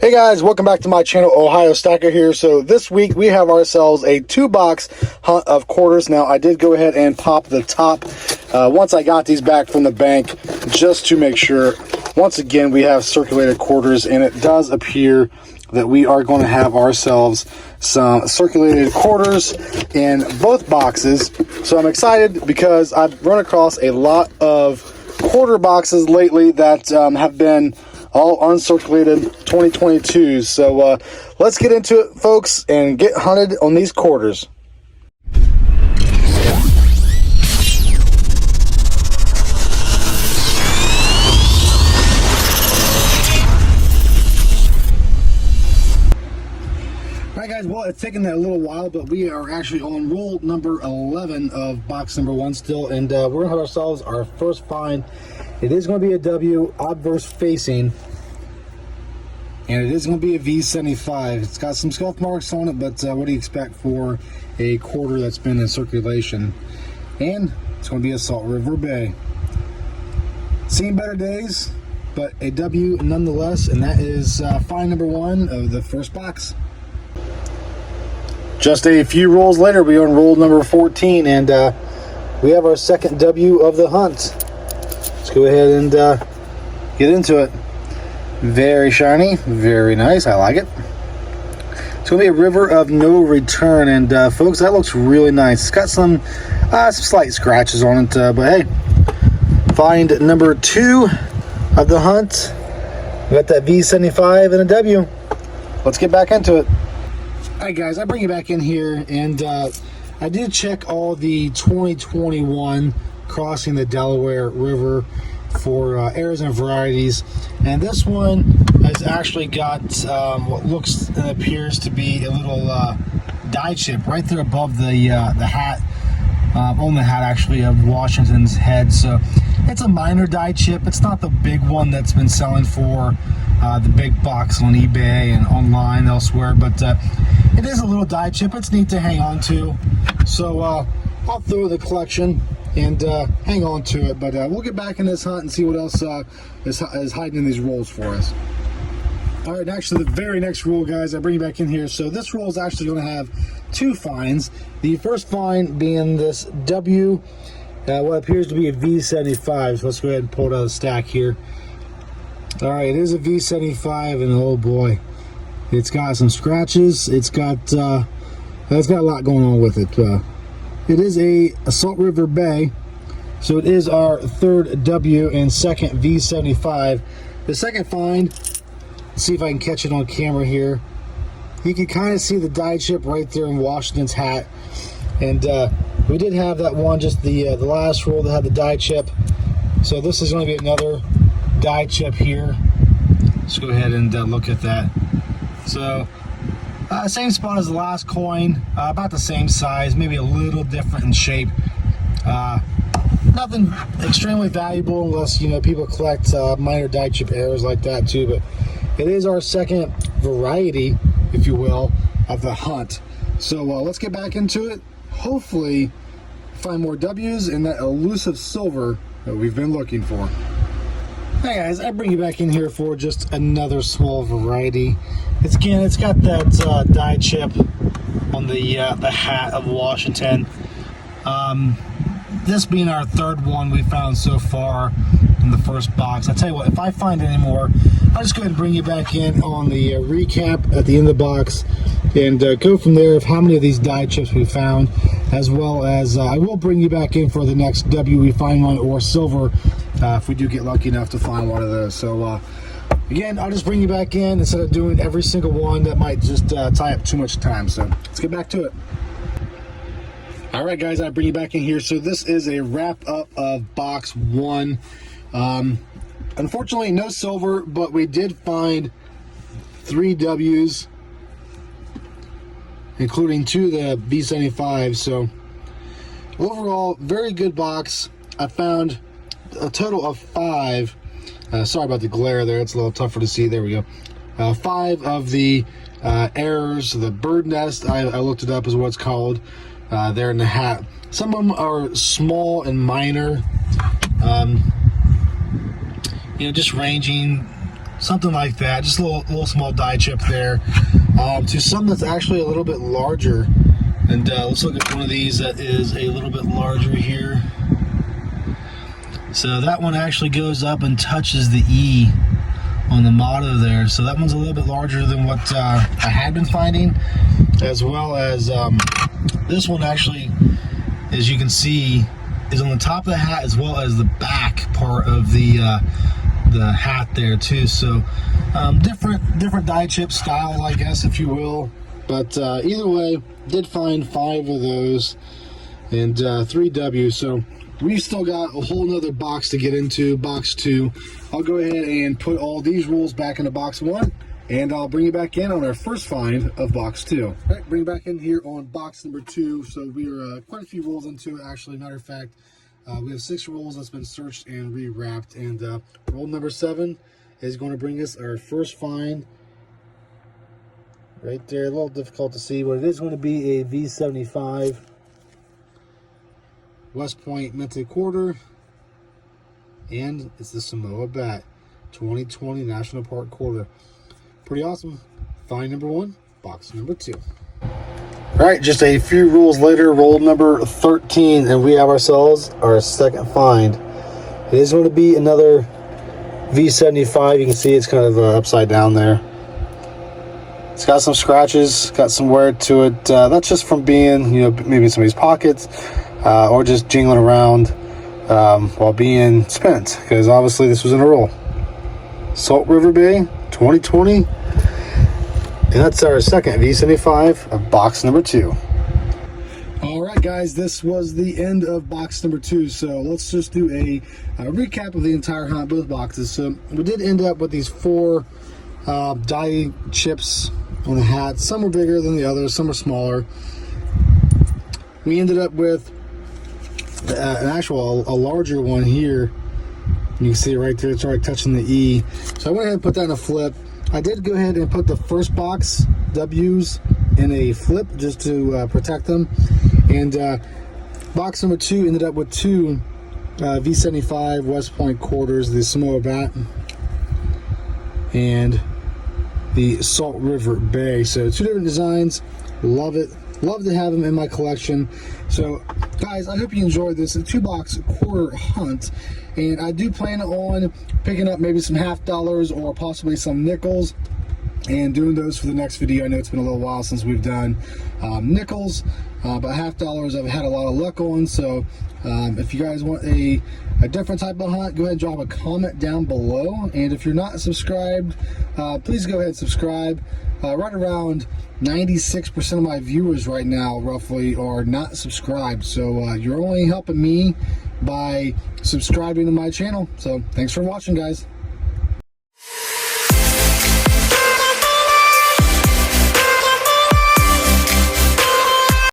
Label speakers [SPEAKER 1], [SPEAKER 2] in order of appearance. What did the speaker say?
[SPEAKER 1] Hey guys, welcome back to my channel. Ohio Stacker here. So this week we have ourselves a 2-box hunt of quarters. Now I did go ahead and pop the top once I got these back from the bank just to make sure. Once again, we have circulated quarters, and it does appear that we are going to have ourselves some circulated quarters in both boxes. So I'm excited because I've run across a lot of quarter boxes lately that have been all uncirculated 2022s. So let's get into it, folks, and get hunted on these quarters. All right, guys, well, it's taken a little while, but we are actually on roll number 11 of box number 1 still, and we're gonna have ourselves our first find. It is going to be a W, obverse facing, and it is going to be a V75. It's got some scuff marks on it, but what do you expect for a quarter that's been in circulation? And it's going to be a Salt River Bay. Seen better days, but a W nonetheless, and that is find number 1 of the first box. Just a few rolls later, we are on roll number 14, and we have our second W of the hunt. Let's go ahead and get into it. Very shiny, very nice. I like it. It's going to be a river of no return, and folks, that looks really nice. It's got some slight scratches on it, but hey, find number 2 of the hunt. We got that V75 and a W. Let's get back into it. All right, guys, I bring you back in here, and I did check all the 2021 crossing the Delaware River for errors and varieties, and this one has actually got what looks and appears to be a little dye chip right there above the hat, on the hat actually, of Washington's head. So it's a minor dye chip. It's not the big one that's been selling for the big bucks on eBay and online elsewhere, but it is a little dye chip. It's neat to hang on to, so I'll throw the collection and hang on to it, but we'll get back in this hunt and see what else is hiding in these rolls for us. All right, actually the very next roll, guys, I bring you back in here. So this roll is actually going to have 2 finds. The first find being this W, what appears to be a V75. So let's go ahead and pull it out of the stack here. All right, it is a V75, and oh boy, it's got some scratches. It's got a lot going on with it. It is a Salt River Bay, so it is our third W and second V75. The second find, let's see if I can catch it on camera here. You can kind of see the dye chip right there in Washington's hat, and we did have that one, just the last roll that had the dye chip. So this is going to be another dye chip here. Let's go ahead and look at that. So same spot as the last coin, about the same size, maybe a little different in shape. Nothing extremely valuable unless, you know, people collect minor dye chip errors like that too, but it is our second variety, if you will, of the hunt. So let's get back into it. Hopefully find more W's and that elusive silver that we've been looking for. Hey guys, I bring you back in here for just another small variety. It's got that dye chip on the hat of Washington. This being our third one we found so far in the first box. I tell you what, if I find any more, I'll just go ahead and bring you back in on the recap at the end of the box, and go from there of how many of these dye chips we found, as well as I will bring you back in for the next W we find one, or silver, if we do get lucky enough to find one of those. So again, I'll just bring you back in instead of doing every single one. That might just tie up too much time. So let's get back to it. All right, guys, I bring you back in here. So this is a wrap up of box 1. Unfortunately, no silver, but we did find 3 W's, including 2 of the V75. So overall, very good box. I found a total of 5. Sorry about the glare there. It's a little tougher to see. There we go. 5 of the errors. The bird nest, I looked it up, is what it's called, there in the hat. Some of them are small and minor. You know, just ranging something like that. Just a little small die chip there. To some that's actually a little bit larger. And let's look at one of these that is a little bit larger here. So that one actually goes up and touches the E on the motto there. So that one's a little bit larger than what I had been finding, as well as this one actually, as you can see, is on the top of the hat as well as the back part of the hat there too. So different die chip style, I guess, if you will. But either way, did find 5 of those and 3 W's. So we've still got a whole nother box to get into, box 2. I'll go ahead and put all these rules back into box 1, and I'll bring you back in on our first find of box 2. All right, bring it back in here on box number 2. So we are quite a few rolls into it, actually. Matter of fact, we have 6 rolls that's been searched and rewrapped, and roll number 7 is going to bring us our first find. Right there, a little difficult to see, but it is going to be a V75 West Point minted quarter, and it's the Samoa Bat 2020 National Park quarter. Pretty awesome. Find number 1, box number 2. All right, just a few rules later, roll number 13, and we have ourselves our second find. It is going to be another V75. You can see it's kind of upside down there. It's got some scratches, got some wear to it. That's just from being, maybe in somebody's pockets or just jingling around while being spent, because obviously this was in a roll. Salt River Bay 2020, and that's our second V75 of box number 2. All right, guys, this was the end of box number 2. So let's just do a recap of the entire hunt, both boxes. So we did end up with these 4 die chips on the hat. Some are bigger than the others, some are smaller. We ended up with a larger one here. You can see it right there, it's already touching the E. So I went ahead and put that in a flip. I did go ahead and put the first box W's in a flip just to protect them. And box number 2 ended up with 2 V75 West Point quarters, the Samoa Bat and the Salt River Bay. So 2 different designs. Love it. Love to have them in my collection. So guys, I hope you enjoyed this 2-box quarter hunt, and I do plan on picking up maybe some $half or possibly some nickels and doing those for the next video. I know it's been a little while since we've done nickels, but $half I've had a lot of luck on. So if you guys want a different type of hunt, go ahead and drop a comment down below. And if you're not subscribed, please go ahead and subscribe. Right around 96% of my viewers right now, roughly, are not subscribed. So you're only helping me by subscribing to my channel. So thanks for watching, guys.